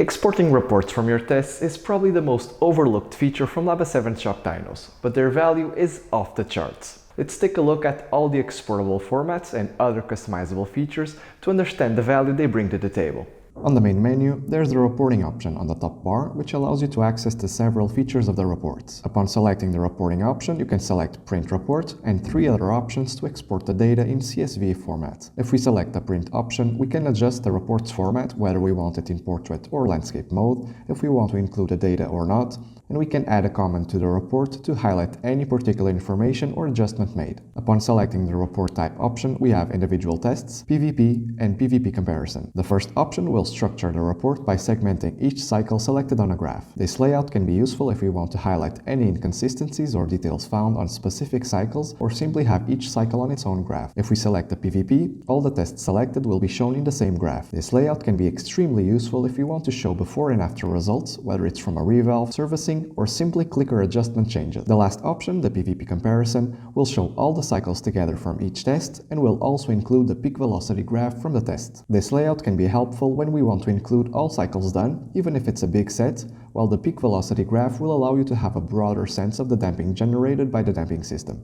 Exporting reports from your tests is probably the most overlooked feature from Laba 7 Shop Dynos, but their value is off the charts. Let's take a look at all the exportable formats and other customizable features to understand the value they bring to the table. On the main menu, there's the reporting option on the top bar, which allows you to access the several features of the reports. Upon selecting the reporting option, you can select Print Report and 3 other options to export the data in CSV format. If we select the Print option, we can adjust the report's format, whether we want it in portrait or landscape mode, if we want to include the data or not, and we can add a comment to the report to highlight any particular information or adjustment made. Upon selecting the report type option, we have individual tests, PVP, and PVP comparison. The first option will structure the report by segmenting each cycle selected on a graph. This layout can be useful if we want to highlight any inconsistencies or details found on specific cycles, or simply have each cycle on its own graph. If we select the PVP, all the tests selected will be shown in the same graph. This layout can be extremely useful if you want to show before and after results, whether it's from a revalve, servicing, or simply clicker adjustment changes. The last option, the PVP comparison, will show all the cycles together from each test and will also include the peak velocity graph from the test. This layout can be helpful when we want to include all cycles done, even if it's a big set, while the peak velocity graph will allow you to have a broader sense of the damping generated by the damping system.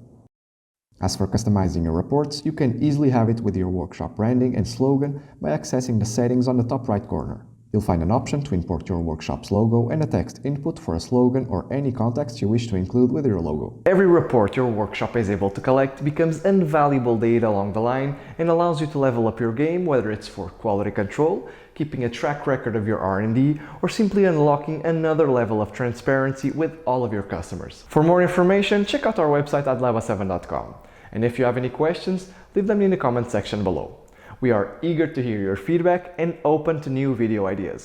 As for customizing your reports, you can easily have it with your workshop branding and slogan by accessing the settings on the top right corner. You'll find an option to import your workshop's logo and a text input for a slogan or any context you wish to include with your logo. Every report your workshop is able to collect becomes invaluable data along the line and allows you to level up your game, whether it's for quality control, keeping a track record of your R&D, or simply unlocking another level of transparency with all of your customers. For more information, check out our website at laba7.com. And if you have any questions, leave them in the comment section below. We are eager to hear your feedback and open to new video ideas.